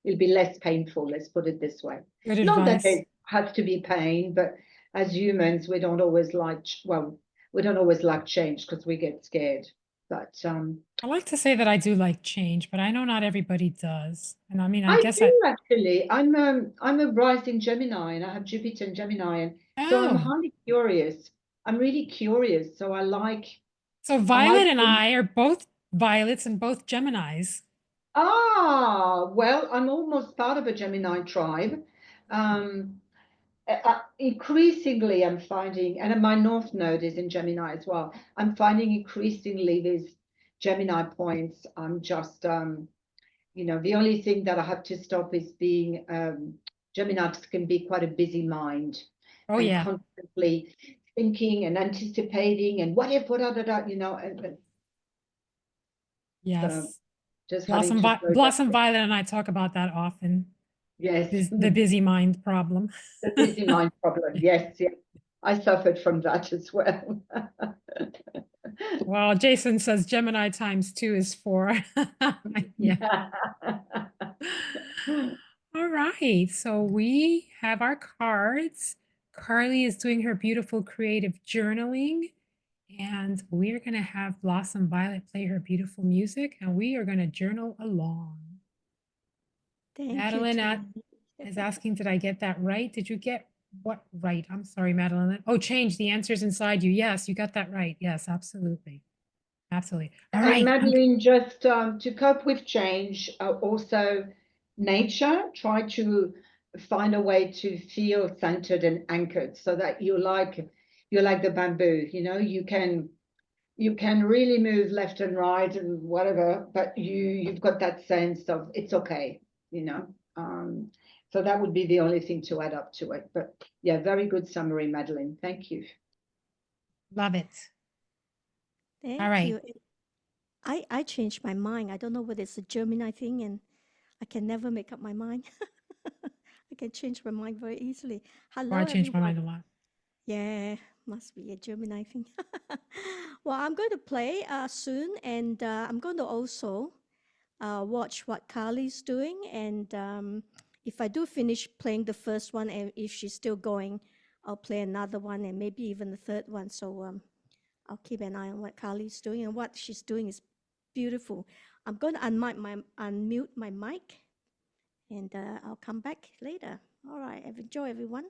it'll be less painful. Let's put it this way. Good Not that advice. it has to be pain, but as humans, we don't always like, well, we don't always like change because we get scared. But I like to say that I do like change, but I know not everybody does. And I mean, I I guess I, do actually. I'm a rising Gemini, and I have Jupiter and Gemini, and so I'm oh, highly curious. I'm really curious, so so I like Violet and I are both Violets and both Geminis. well, I'm almost part of a Gemini tribe. Um, Increasingly, I'm finding, and my North Node is in Gemini as well. I'm finding increasingly these Gemini points. I'm just, the only thing that I have to stop is being, Geminis can be quite a busy mind Oh and yeah. constantly thinking and anticipating and what if, what, and so Yes. just having to slow Blossom down. Violet and I talk about that often. Yes, The busy mind problem. the busy mind problem. Yes, yes. I suffered from that as well. Well, Jason says Gemini times two is four. Yeah. All right. So we have our cards. Carly is doing her beautiful creative journaling. And we're going to have Blossom Violet play her beautiful music. And we are going to journal along. Thank you, Madeline Tony. is asking, did I get that right? Did you get what right? I'm sorry, Madeline. Oh, change the answers inside you. Yes, you got that right. Yes, absolutely. Absolutely. All And right. Madeline, just to cope with change, also nature, try to find a way to feel centered and anchored so that you're like the bamboo, you can really move left and right and whatever, but you've got that sense of it's okay, you know. So that would be the only thing to add up to it. But yeah, very good summary, Madeline. Thank you. Love it. All Thank right. you. I changed my mind. I don't know whether it's a Gemini thing, and I can never make up my mind. I can change my mind very easily. Or Hello, I changed my everyone. mind a lot. Yeah, must be a Gemini thing. Well, I'm going to play soon, and I'm going to also watch what Carly's doing. And if I do finish playing the first one, and if she's still going, I'll play another one and maybe even the third one. So I'll keep an eye on what Carly's doing, and what she's doing is beautiful. I'm going to unmute my mic, and I'll come back later. All right, enjoy, everyone.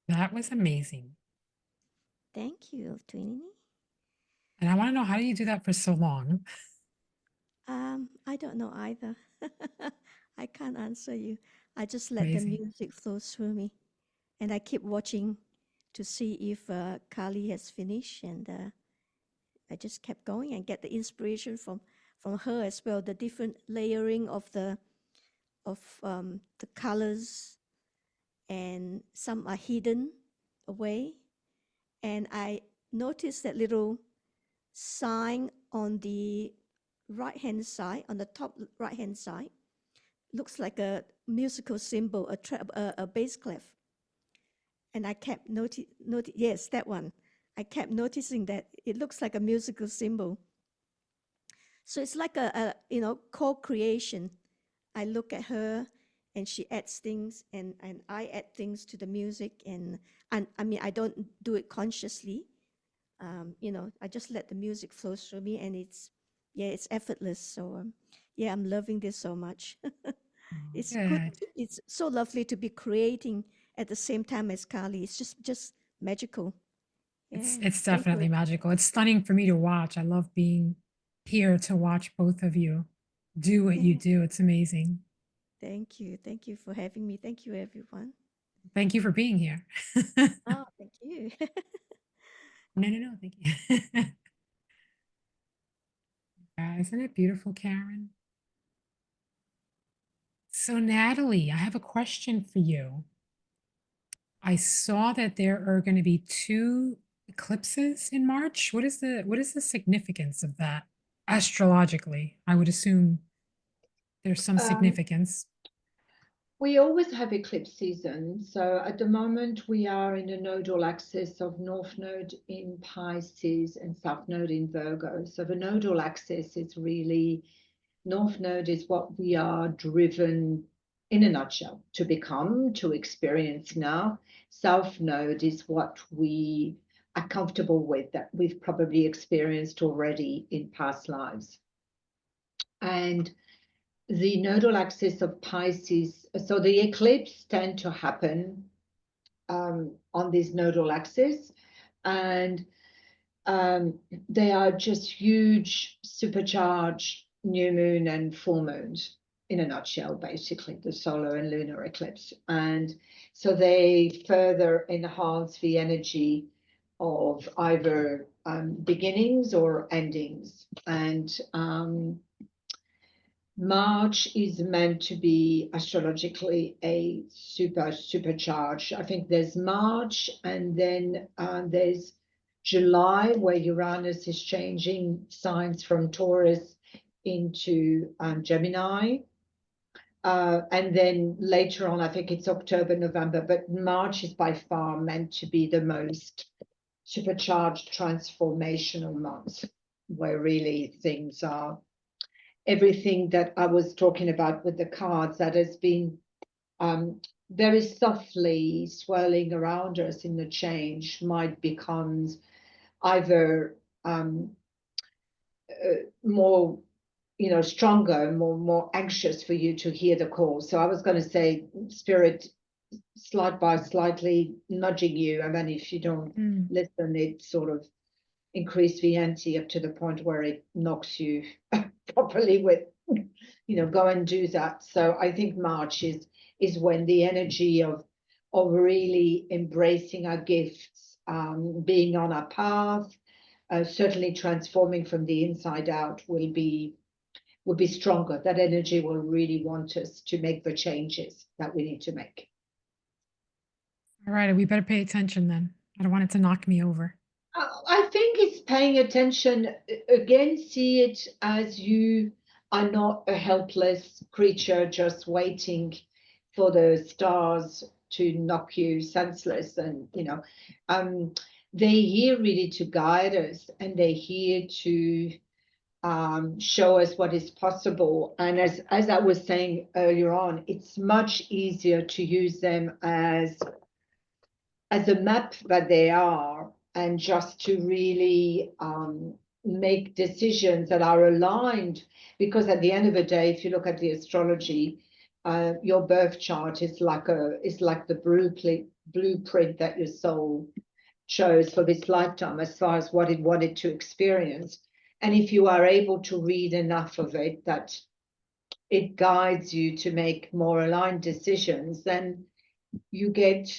That was amazing. Thank you, Twinnie. And I want to know, how do you do that for so long? I don't know either. I can't answer you. I just let the Amazing. music flow through me, and I keep watching to see if Carly has finished, and I just kept going and get the inspiration from her as well. The different layering of the colors, and some are hidden away. And I noticed that little sign on the right hand side, on the top right hand side, looks like a musical symbol, a bass clef. And I kept yes, that one. I kept noticing that it looks like a musical symbol. So it's like a co-creation. I look at her and she adds things, and I add things to the music, and I mean I don't do it consciously. I just let the music flow through me, and it's effortless. So yeah, I'm loving this so much. Oh, It's good. good. It's so lovely to be creating at the same time as Carly. It's just magical. It's Yeah. it's Thank you. definitely magical. It's stunning for me to watch. I love being here to watch both of you do what you Yeah. do. It's amazing. Thank you. Thank you for having me. Thank you, everyone. Thank you for being here. Oh, thank you. No, no, no, thank you. Yeah, isn't it beautiful, Karen? So, Natalie, I have a question for you. I saw that there are going to be two eclipses in March. What is the significance of that astrologically? I would assume there's some Um, significance. we always have eclipse season. So at the moment, we are in a nodal axis of North Node in Pisces and South Node in Virgo. So the nodal axis is really, North Node is what we are driven in a nutshell to become, to experience now. South Node is what we are comfortable with, that we've probably experienced already in past lives. And the nodal axis of Pisces, so the eclipse tend to happen on this nodal axis, and they are just huge, supercharged new moon and full moons in a nutshell, basically, the solar and lunar eclipse. And so they further enhance the energy of either beginnings or endings. And March is meant to be astrologically a supercharge. I think there's March, and then there's July, where Uranus is changing signs from Taurus into Gemini. And then later on, I think it's October, November, but March is by far meant to be the most supercharged transformational month, where really things are, everything that I was talking about with the cards that has been very softly swirling around us in the change might become either more, stronger, more anxious for you to hear the call. So I was going to say, spirit slight by slightly nudging you, and then if you don't Mm. listen, it sort of increase the ante up to the point where it knocks you properly with, go and do that. So I think March is when the energy of really embracing our gifts, being on our path, certainly transforming from the inside out will be stronger. That energy will really want us to make the changes that we need to make. All right, we better pay attention then. I don't want it to knock me over. I think it's paying attention. Again, see it as you are not a helpless creature just waiting for the stars to knock you senseless. And, they're here really to guide us, and they're here to show us what is possible. And as I was saying earlier on, it's much easier to use them as a map that they are, and just to really make decisions that are aligned. Because at the end of the day, if you look at the astrology, your birth chart is like the blueprint that your soul chose for this lifetime as far as what it wanted to experience. And if you are able to read enough of it that it guides you to make more aligned decisions, then you get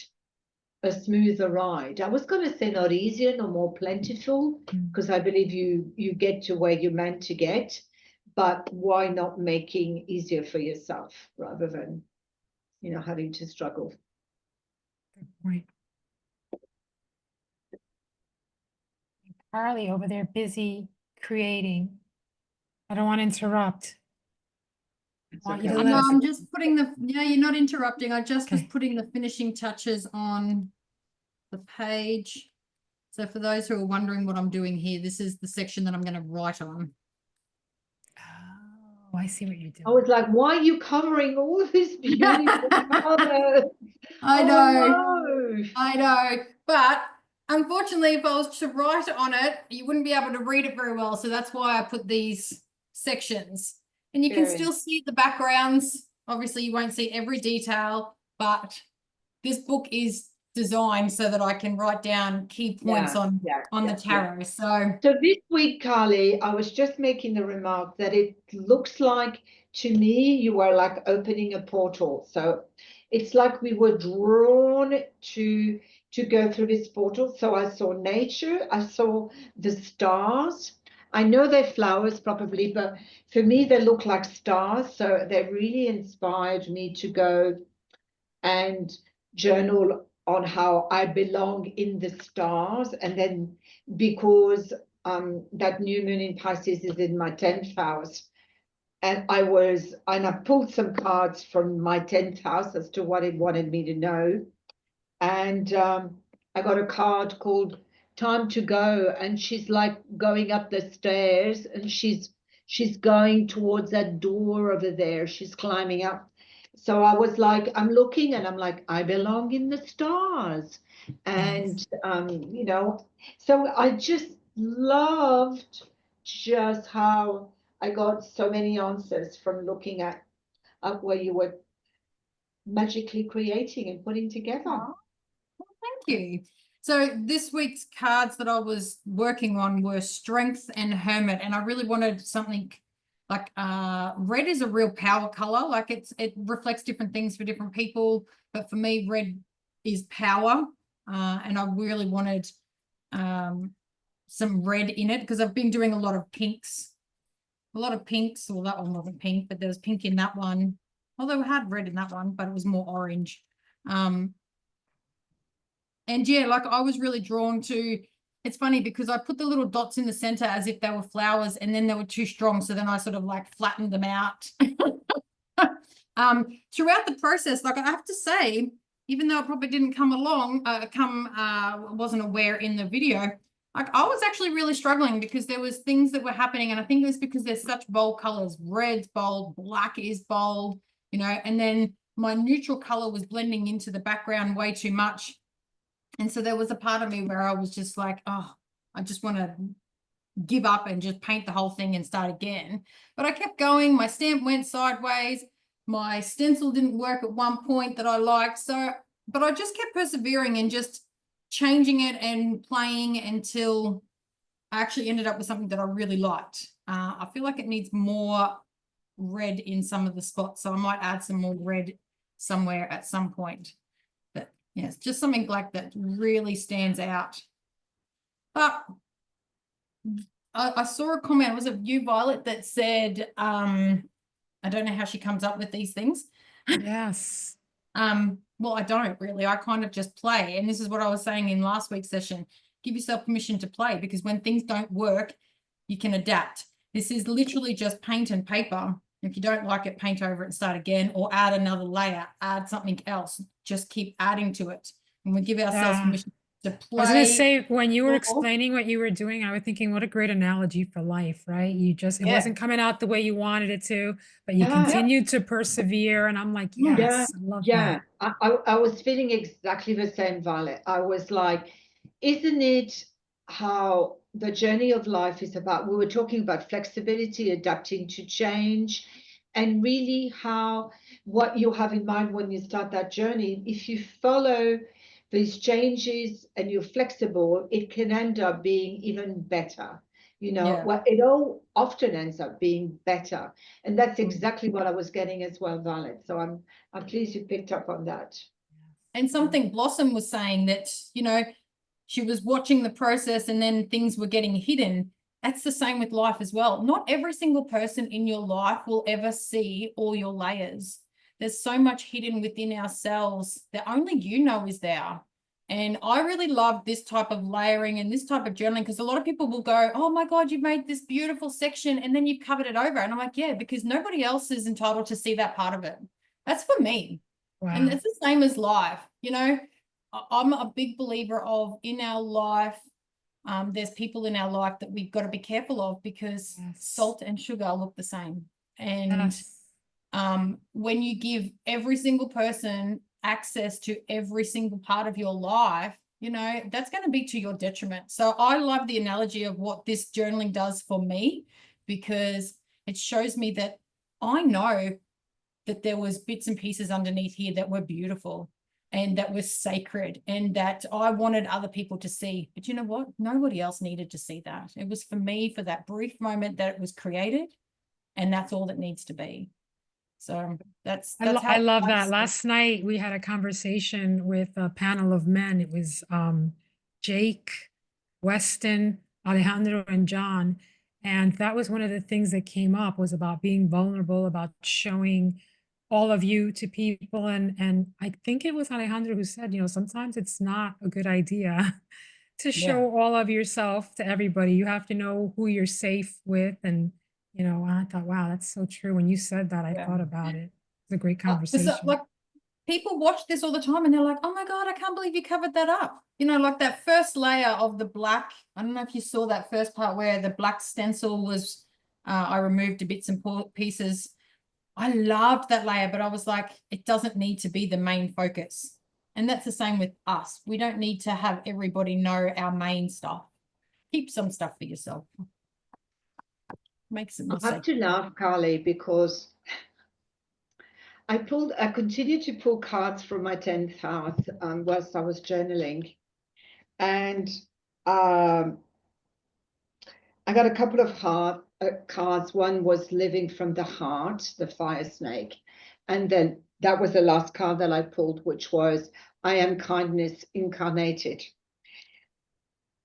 a smoother ride. I was going to say not easier, nor more plentiful, because I believe you get to where you're meant to get, but why not making easier for yourself rather than, having to struggle. Good point. Carly over there busy creating. I don't want to interrupt. It's Want you okay. to No, let us. I'm just putting the, yeah, you're not interrupting. I just was Okay. putting the finishing touches on the page. So for those who are wondering what I'm doing here, this is the section that I'm going to write on. Oh, I see what you're doing. I was like, why are you covering all this beautiful color? I Oh, know, no. I know. But unfortunately, if I was to write on it, you wouldn't be able to read it very well. So that's why I put these sections. And you can Very. still see the backgrounds. Obviously, you won't see every detail, but this book is designed so that I can write down key points on the tarot. So this week, Carly, I was just making the remark that it looks like, to me, you were like opening a portal. So it's like we were drawn to go through this portal. So I saw nature, I saw the stars. I know they're flowers probably, but for me, they look like stars. So they really inspired me to go and journal on how I belong in the stars. And then because that new moon in Pisces is in my 10th house, and I pulled some cards from my 10th house as to what it wanted me to know. And I got a card called Time to Go, and she's like going up the stairs, and she's going towards that door over there. She's climbing up. So I was like, I'm looking and I'm like, I belong in the stars. And so I just loved just how I got so many answers from looking at where you were magically creating and putting together. well, thank you. So this week's cards that I was working on were Strength and Hermit, and I really wanted something like red is a real power color. Like it reflects different things for different people, but for me, red is power, and I really wanted some red in it because I've been doing a lot of pinks. Well, that one wasn't pink, but there was pink in that one. Although I had red in that one, but it was more orange. And yeah, like I was really drawn to, it's funny because I put the little dots in the center as if they were flowers and then they were too strong. So then I sort of like flattened them out. Throughout the process, like I have to say, even though it probably didn't come along, wasn't aware in the video, like I was actually really struggling because there was things that were happening. And I think it was because there's such bold colors. Red's bold, black is bold, and then my neutral color was blending into the background way too much. And so there was a part of me where I was just like, oh, I just want to give up and just paint the whole thing and start again. But I kept going. My stamp went sideways. My stencil didn't work at one point that I liked. But I just kept persevering and just changing it and playing until I actually ended up with something that I really liked. I feel like it needs more red in some of the spots. So I might add some more red somewhere at some point. Yeah, it's just something like that really stands out. But I saw a comment, was it you, Violet, that said, I don't know how she comes up with these things. Yes. Well, I don't really. I kind of just play. And this is what I was saying in last week's session. Give yourself permission to play because when things don't work, you can adapt. This is literally just paint and paper. If you don't like it, paint over it and start again, or add another layer, add something else. Just keep adding to it. And we give ourselves permission to play. I was going to say, when you were explaining what you were doing, I was thinking, what a great analogy for life, right? It wasn't coming out the way you wanted it to, but you continued to persevere. And I'm like, yes, I love that. I was feeling exactly the same, Violet. I was like, isn't it how the journey of life is about? We were talking about flexibility, adapting to change. and really what you have in mind when you start that journey. If you follow these changes and you're flexible, it can end up being even better. Yeah. Well, it all often ends up being better. And that's Mm. exactly what I was getting as well, Violet. So I'm pleased you picked up on that. And something Blossom was saying that, she was watching the process and then things were getting hidden. That's the same with life as well. Not every single person in your life will ever see all your layers. There's so much hidden within ourselves that only you know is there. And I really love this type of layering and this type of journaling, because a lot of people will go, oh my God, you've made this beautiful section and then you've covered it over. And I'm like, yeah, because nobody else is entitled to see that part of it. That's for me. Wow. And it's the same as life. I'm a big believer of, in our life, there's people in our life that we've got to be careful of, because Yes. salt and sugar look the same. And Yes. when you give every single person access to every single part of your life, that's going to be to your detriment. So I love the analogy of what this journaling does for me, because it shows me that I know that there was bits and pieces underneath here that were beautiful and that was sacred and that I wanted other people to see. But you know what? Nobody else needed to see that. It was for me, for that brief moment that it was created, and that's all that needs to be. So that's how I love that. see it. Last night we had a conversation with a panel of men. It was Jake, Weston, Alejandro, and John. And that was one of the things that came up, was about being vulnerable, about showing all of you to people. And I think it was Alejandro who said, sometimes it's not a good idea to show all of yourself to everybody. You have to know who you're safe with. And I thought, wow, that's so true. When you said that, I thought about it. It's a great conversation. Like, people watch this all the time and they're like, oh my God, I can't believe you covered that up. Like that first layer of the black. I don't know if you saw that first part where the black stencil was, I removed the bits and pieces. I loved that layer, but I was like, it doesn't need to be the main focus. And that's the same with us. We don't need to have everybody know our main stuff. Keep some stuff for yourself. Makes it more I have to sacred. laugh, Carly, because I continued to pull cards from my 10th house whilst I was journaling. And I got a couple of cards. One was Living from the Heart, the fire snake. And then that was the last card that I pulled, which was I Am Kindness Incarnated.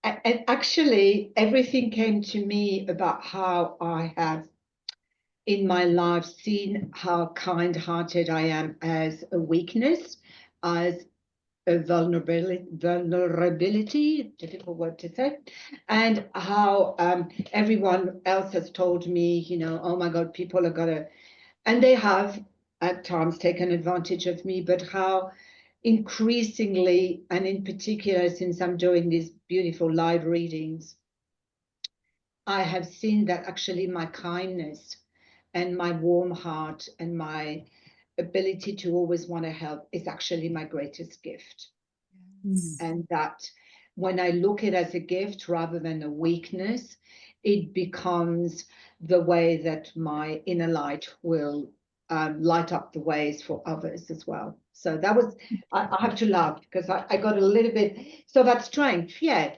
And actually, everything came to me about how I have in my life seen how kind-hearted I am as a weakness, as a vulnerability, difficult word to say, and how everyone else has told me, oh my God, people are gonna, and they have at times taken advantage of me, but how increasingly, and in particular, since I'm doing these beautiful live readings, I have seen that actually my kindness and my warm heart and my ability to always want to help is actually my greatest gift. And that when I look at it as a gift rather than a weakness, it becomes the way that my inner light will light up the ways for others as well. So that was, I have to laugh because I got a little bit, so that strength, yeah,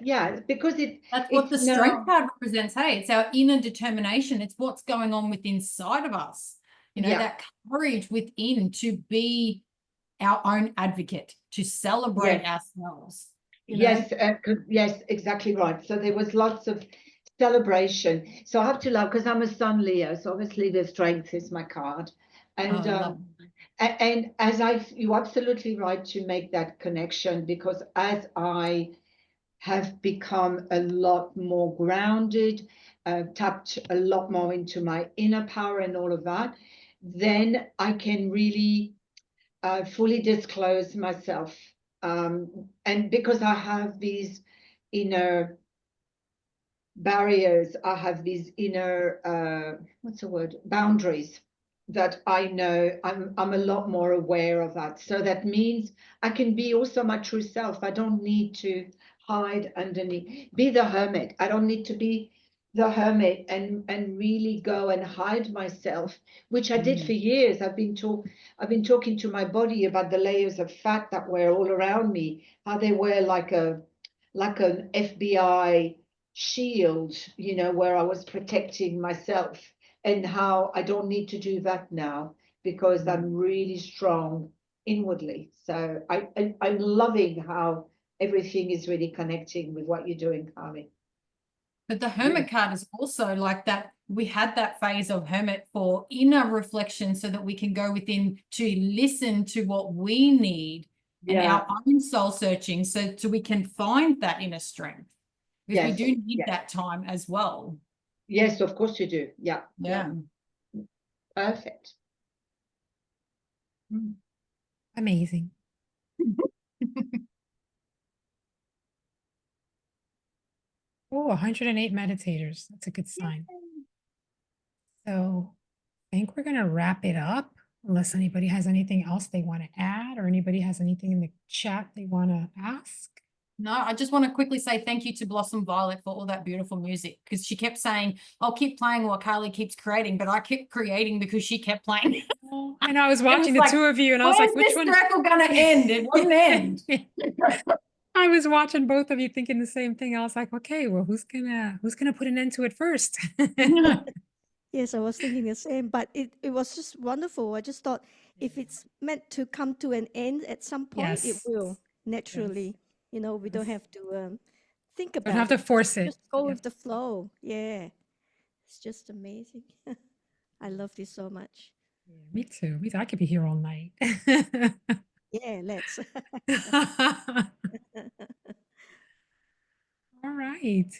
because that's what the strength card represents. Hey, it's our inner determination. It's what's going on within inside of us. That courage within to be our own advocate, to celebrate ourselves. Yes, exactly right. So there was lots of celebration. So I have to love, because I'm a Sun Leo, so obviously the strength is my card. And you're absolutely right to make that connection, because as I have become a lot more grounded, tapped a lot more into my inner power and all of that, then I can really fully disclose myself. And because I have these inner barriers, I have these inner, boundaries that I know I'm a lot more aware of that. So that means I can be also my true self. I don't need to hide underneath, be the hermit. I don't need to be the hermit and really go and hide myself, which I did for years. I've been talking to my body about the layers of fat that were all around me, how they were like an FBI shield, you know, where I was protecting myself, and how I don't need to do that now because I'm really strong inwardly. So I'm loving how everything is really connecting with what you're doing, Carly. But the hermit card is also like that. We had that phase of hermit for inner reflection so that we can go within to listen to what we need and our own soul searching so we can find that inner strength. Because we do need that time as well. Yes, of course you do. Yeah. Yeah. Perfect. Amazing. Oh, 108 meditators. That's a good sign. So I think we're going to wrap it up unless anybody has anything else they want to add or anybody has anything in the chat they want to ask. No, I just want to quickly say thank you to Blossom Violet for all that beautiful music, because she kept saying, I'll keep playing while Carly keeps creating, but I kept creating because she kept playing. Oh, and I was watching the like, two of you and I was like, which one? When's this circle going to end? It wouldn't end. I was watching both of you thinking the same thing. I was like, okay, well, who's gonna put an end to it first? Yes, I was thinking the same, but it was just wonderful. I just thought if it's meant to come to an end at some point, it Yes. will naturally. You know, we don't have to think about Don't have to force it. Just go with the flow. Yeah, it's just amazing. I love this so much. Yeah, me too. I could be here all night. Yeah, let's. All right.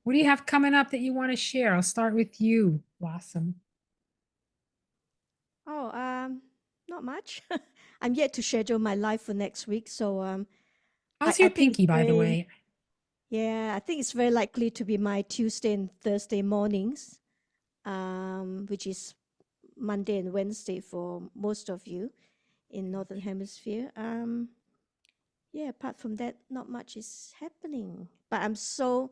What do you have coming up that you want to share? I'll start with you, Blossom. Oh, not much. I'm yet to schedule my life for next week, so How's I your think it's pinky, by the very, way? yeah, I think it's very likely to be my Tuesday and Thursday mornings, which is Monday and Wednesday for most of you in Northern Hemisphere. Yeah, apart from that, not much is happening. But I'm so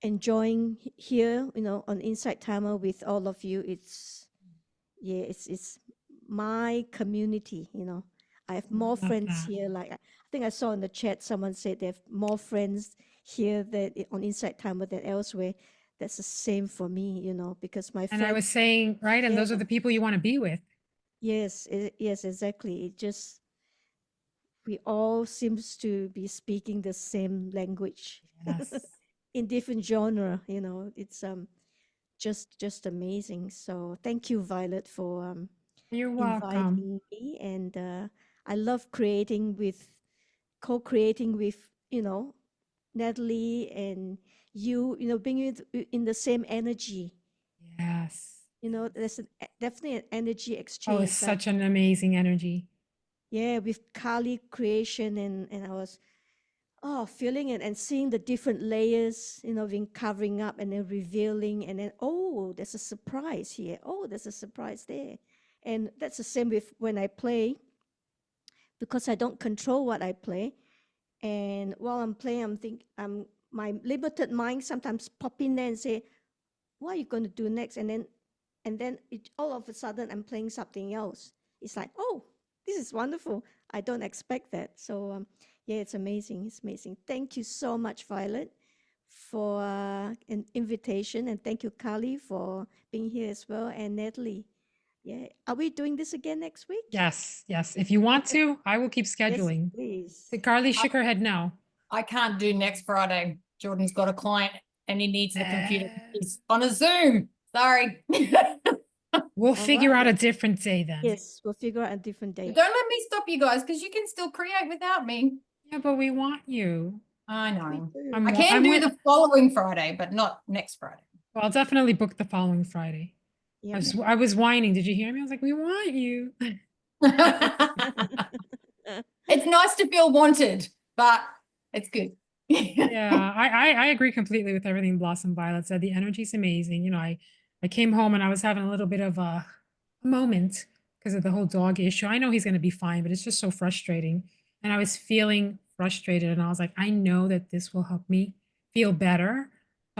enjoying here, you know, on Inside Timer with all of you. It's my community, you know. I have more Love friends that. here. Like I think I saw in the chat someone said they have more friends here on Inside Timer than elsewhere. That's the same for me, you know, because my And I was friends, saying, right, and yeah, those are the people you want to be with. yes, yes, exactly. It just we all seems to be speaking the same language Yes. in different genre, you know. It's just amazing. So thank you, Violet, for You're welcome. inviting me. And I love co-creating with, you know, Natalie and you know, being in the same energy. Yes. You know, there's definitely an energy Oh, it's exchange. Like, such an amazing energy. yeah, with Kali creation, and I was feeling it and seeing the different layers, you know, being covering up and then revealing, and then, oh, there's a surprise here. Oh, there's a surprise there. And that's the same with when I play, because I don't control what I play. And while I'm playing, my limited mind sometimes pop in there and say, what are you going to do next? And then all of a sudden I'm playing something else. It's like, oh, this is wonderful. I don't expect that. So yeah, it's amazing. It's amazing. Thank you so much, Violet, for an invitation, and thank you, Carly, for being here as well, and Natalie. Yeah, are we doing this again next week? Yes. Yes. If you want to, I will keep Yes, scheduling. please. Carly shook her head no. I can't do next Friday. Jordan's got a client and he needs the computer. He's on a Zoom. Sorry. We'll All figure right. out a different day then. Yes, we'll figure out a different Don't date. let me stop you guys, because you can still create without me. Yeah, but we want you. I Me know. too. I can do the following Friday, but not next Friday. Well, I'll definitely book the following Friday. Yep. I was whining. Did you hear me? I was like, we want you. It's nice to feel wanted, but it's good. Yeah, I agree completely with everything Blossom Violet said. The energy's amazing. You know, I came home and I was having a little bit of a moment because of the whole dog issue. I know he's going to be fine, but it's just so frustrating. And I was feeling frustrated and I was like, I know that this will help me feel better.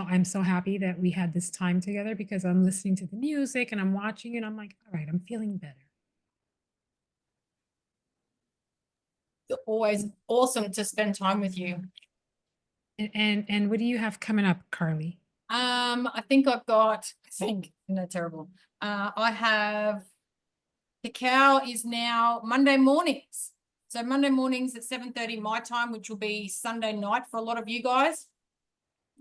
So I'm so happy that we had this time together because I'm listening to the music and I'm watching it. I'm like, all right, I'm feeling better. It's always awesome to spend time with you. And what do you have coming up, Carly? I think I've got, no, terrible. I have, cacao is now Monday mornings. So Monday mornings at 7:30 my time, which will be Sunday night for a lot of you guys.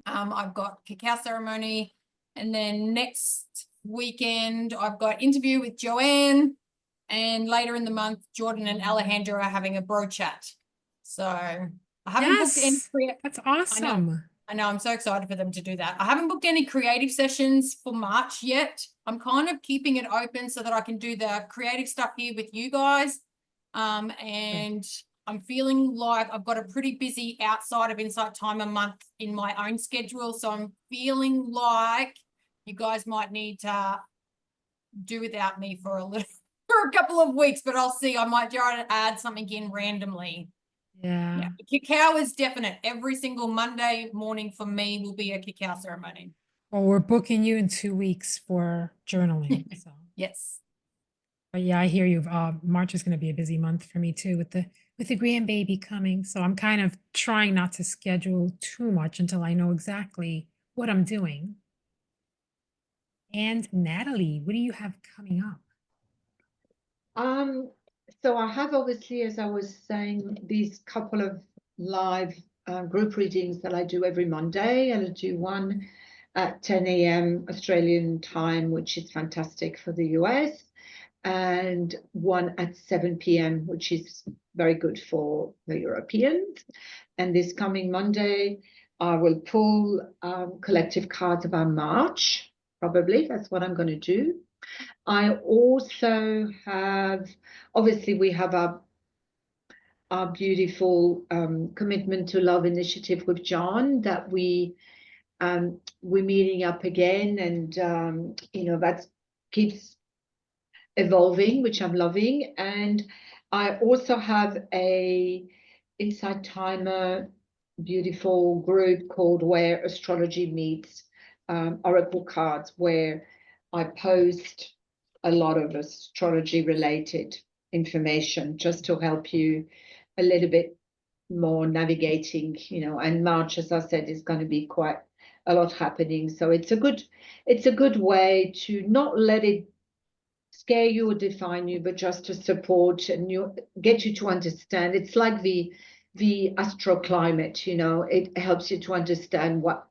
I've got cacao ceremony, and then next weekend I've got interview with Joanne, and later in the month Jordan and Alejandro are having a bro chat. So I haven't booked any. Yes, that's awesome. I know, I'm so excited for them to do that. I haven't booked any creative sessions for March yet. I'm kind of keeping it open so that I can do the creative stuff here with you guys. And I'm feeling like I've got a pretty busy outside of Insight Time a month in my own schedule. So I'm feeling like you guys might need to do without me for for a couple of weeks, but I'll see. I might try to add something in randomly. Yeah. Cacao is definite. Every single Monday morning for me will be a cacao ceremony. Well, we're booking you in 2 weeks for journaling. So, Yes. but yeah, I hear you. March is going to be a busy month for me too with the grandbaby coming. So I'm kind of trying not to schedule too much until I know exactly what I'm doing. And Natalie, what do you have coming up? So I have obviously, as I was saying, these couple of live group readings that I do every Monday. I'll do one at 10 a.m. Australian time, which is fantastic for the US, and one at 7 p.m., which is very good for the Europeans. And this coming Monday, I will pull collective cards about March, probably. That's what I'm going to do. I also have, obviously, we have our beautiful commitment to love initiative with John that we're meeting up again, and that keeps evolving, which I'm loving. And I also have a Inside Timer beautiful group called Where Astrology Meets Oracle Cards, where I post a lot of astrology related information just to help you a little bit more navigating, and March, as I said, is going to be quite a lot happening. So it's a good way to not let it scare you or define you, but just to support and get you to understand. It's like the astroclimate, it helps you to understand what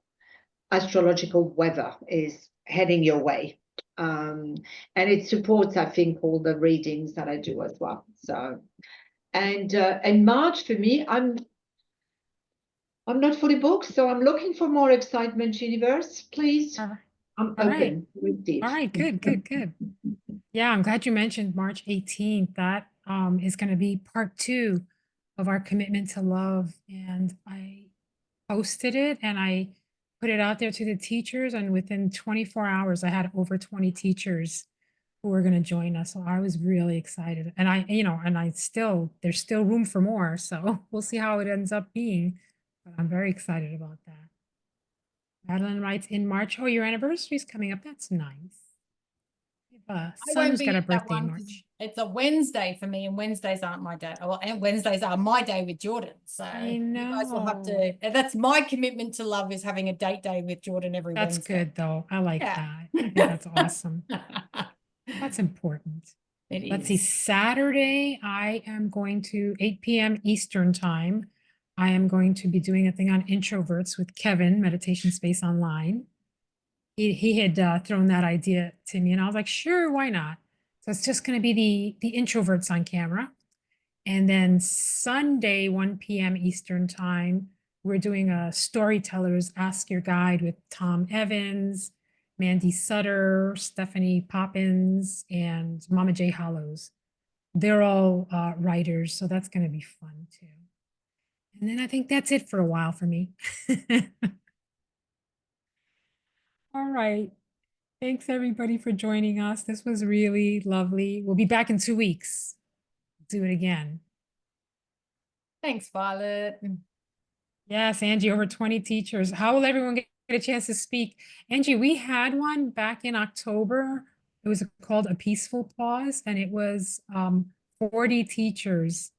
astrological weather is heading your way. And it supports, I think, all the readings that I do as well. So, and March for me, I'm not fully booked, so I'm looking for more excitement, universe, please. I'm All right. open. Indeed. All right, good. Yeah, I'm glad you mentioned March 18th. That is going to be part 2 of our commitment to love. And I posted it and I put it out there to the teachers. And within 24 hours, I had over 20 teachers who were going to join us. So I was really excited. And there's still room for more. So we'll see how it ends up being. But I'm very excited about that. Madeline writes, in March, oh, your anniversary is coming up. That's nice. Son who's got a birthday in March. It's a Wednesday for me, and Wednesdays aren't my day. Well, and Wednesdays are my day with Jordan. So I you guys will have to. That's my commitment to love, is having a date day with Jordan every That's Wednesday. good though. I like that. I think that's awesome. That's important. Let's see. Saturday, I am going to 8 p.m. Eastern time. I am going to be doing a thing on introverts with Kevin, Meditation Space Online. He had thrown that idea to me, and I was like, sure, why not? So it's just going to be the introverts on camera. And then Sunday, 1 p.m. Eastern time, we're doing a Storytellers Ask Your Guide with Tom Evans, Mandy Sutter, Stephanie Poppins, and Mama J. Hollows. They're all writers, so that's going to be fun too. And then I think that's it for a while for me. All right. Thanks everybody for joining us. This was really lovely. We'll be back in 2 weeks. Do it again. Thanks, Violet. Yes, Angie, over 20 teachers. How will everyone get get a chance to speak. Angie, we had one back in October. It was called A Peaceful Pause, and it was 40 teachers.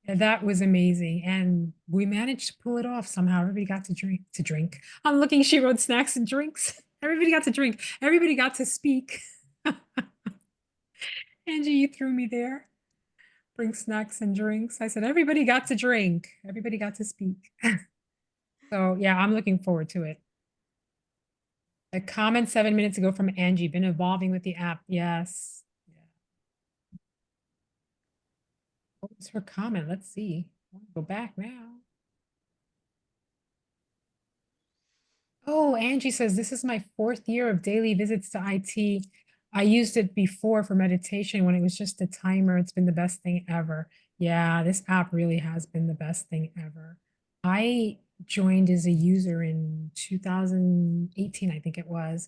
And that was amazing. And we managed to pull it off somehow. Everybody got to drink. I'm looking, she wrote snacks and drinks. Everybody got to drink. Everybody got to speak. Angie, you threw me there. Bring snacks and drinks. I said, everybody got to drink. Everybody got to speak. So yeah, I'm looking forward to it. A comment 7 minutes ago from Angie, been evolving with the app. Yes. Yeah. What was her comment? Let's see. Go back now. Oh, Angie says, this is my 4th year of daily visits to IT. I used it before for meditation when it was just a timer. It's been the best thing ever. Yeah, this app really has been the best thing ever. I joined as a user in 2018, I think it was,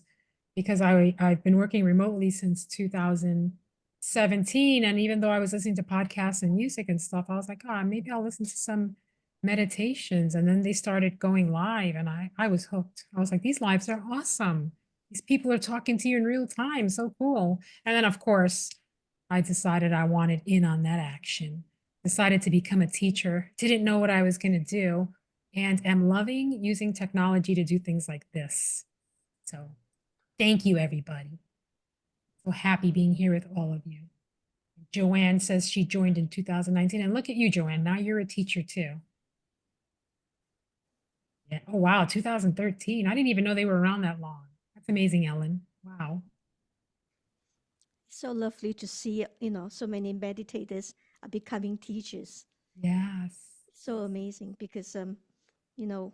because I've been working remotely since 2017. And even though I was listening to podcasts and music and stuff, I was like, oh, maybe I'll listen to some meditations. And then they started going live and I was hooked. I was like, these lives are awesome. These people are talking to you in real time. So cool. And then of course, I decided I wanted in on that action, decided to become a teacher, didn't know what I was going to do, and am loving using technology to do things like this. So thank you, everybody. So happy being here with all of you. Joanne says she joined in 2019. And look at you, Joanne. Now you're a teacher too. Yeah. Oh, wow. 2013. I didn't even know they were around that long. That's amazing, Ellen. Wow. So lovely to see, so many meditators are becoming teachers. Yes. So amazing because,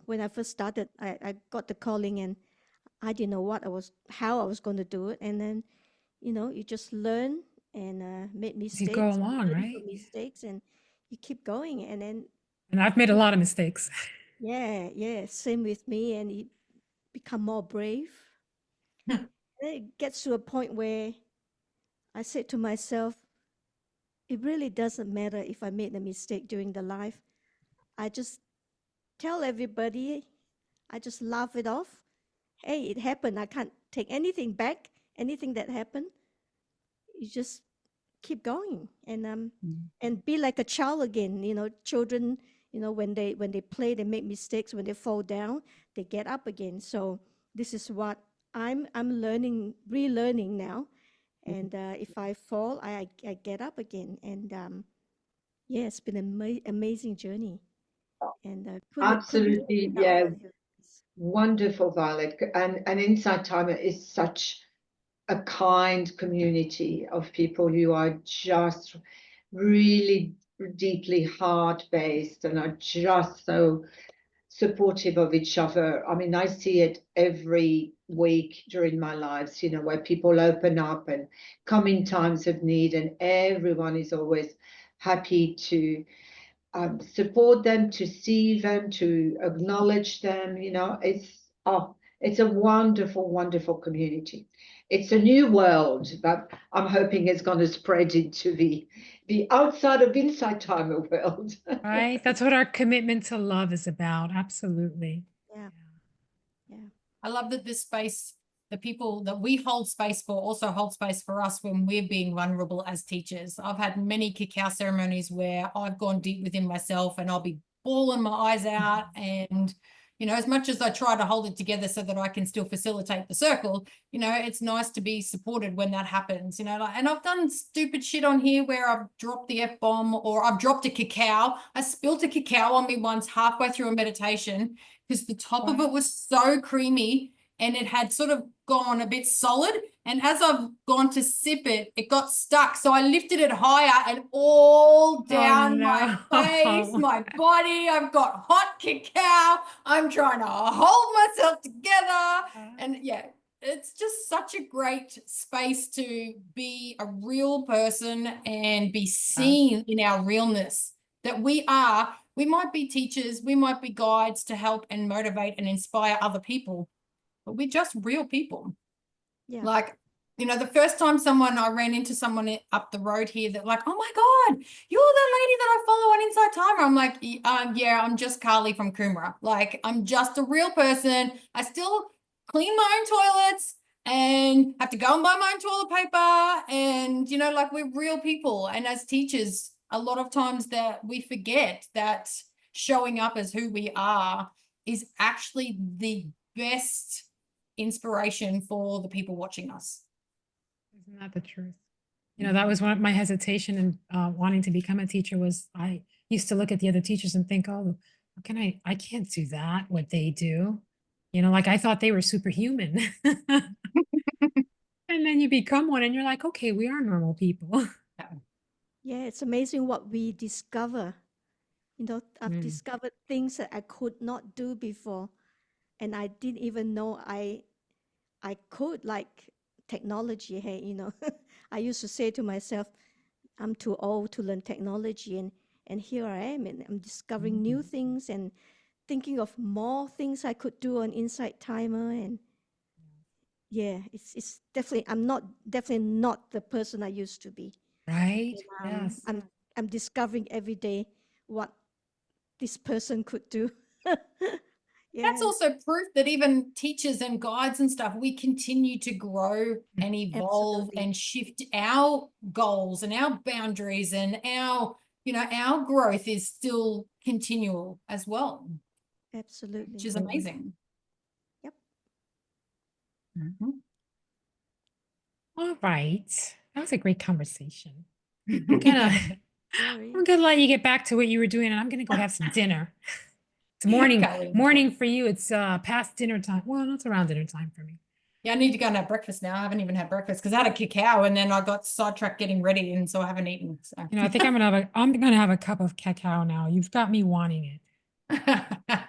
when I first started, I got the calling and I didn't know how I was going to do it. And then, you just learn and make mistakes. You go along, learn right? from mistakes and you keep going. And then. And I've made a lot of mistakes. Yeah, same with me. And you become more brave. And it gets to a point where I said to myself, it really doesn't matter if I made a mistake during the life. I just tell everybody, I just laugh it off. Hey, it happened. I can't take anything back, anything that happened. You just keep going and be like a child again. Children, when they play, they make mistakes. When they fall down, they get up again. So this is what I'm relearning now. And if I fall, I get up again. And yeah, it's been an amazing journey. And Absolutely, yeah. Wonderful, Violet. And Inside Timer is such a kind community of people who are just really deeply heart-based and are just so supportive of each other. I mean, I see it every week during my lives, where people open up and come in times of need, and everyone is always happy to support them, to see them, to acknowledge them. It's a wonderful, wonderful community. It's a new world that I'm hoping is going to spread into the outside of Inside Timer world. Right. That's what our commitment to love is about. Absolutely. Yeah. I love that this space, the people that we hold space for also hold space for us when we're being vulnerable as teachers. I've had many cacao ceremonies where I've gone deep within myself and I'll be bawling my eyes out. And, as much as I try to hold it together so that I can still facilitate the circle, it's nice to be supported when that happens, and I've done stupid shit on here where I've dropped the F-bomb or I've dropped a cacao. I spilled a cacao on me once halfway through a meditation because the top of it was so creamy and it had sort of gone a bit solid. And as I've gone to sip it, it got stuck. So I lifted it higher and all down my face, my body. I've got hot cacao. I'm trying to hold myself together. And yeah, it's just such a great space to be a real person and be seen in our realness that we are. We might be teachers, we might be guides to help and motivate and inspire other people, but we're just real people. Yeah. Like You know, the first time I ran into someone up the road here that like, oh my God, you're the lady that I follow on Inside Timer. I'm like, yeah, I'm just Carly from Coomera. Like, I'm just a real person. I still clean my own toilets and have to go and buy my own toilet paper. And, you know, like we're real people. And as teachers, a lot of times that we forget that showing up as who we are is actually the best inspiration for the people watching us. Isn't that the truth? You know, that was one of my hesitation in wanting to become a teacher was I used to look at the other teachers and think, oh, how can I can't do that, what they do. You know, like I thought they were superhuman. And then you become one and you're like, okay, we are normal people. Yeah, it's amazing what we discover. You know, I've discovered things that I could not do before, and I didn't even know I could, like technology. Hey, you know, I used to say to myself, I'm too old to learn technology, and here I am, and I'm discovering new things and thinking of more things I could do on Inside Timer, and yeah, it's definitely definitely not the person I used to be. Right? And, Yes. I'm discovering every day what this person could do. That's Yeah, also proof that even teachers and guides and stuff, we continue to grow and evolve absolutely. and shift our goals and our boundaries and our, you know, our growth is still continual as well, Absolutely. which is amazing. Yep. Mhm. All right. That was a great conversation. I'm gonna Very. I'm gonna let you get back to what you were doing and I'm gonna go have some dinner. It's morning Golly. for you. It's past dinner time. Well, it's around dinner time for me. Yeah, I need to go and have breakfast now. I haven't even had breakfast because I had a cacao and then I got sidetracked getting ready, and so I haven't eaten. So You know, I think I'm gonna have a cup of cacao now. You've got me wanting it.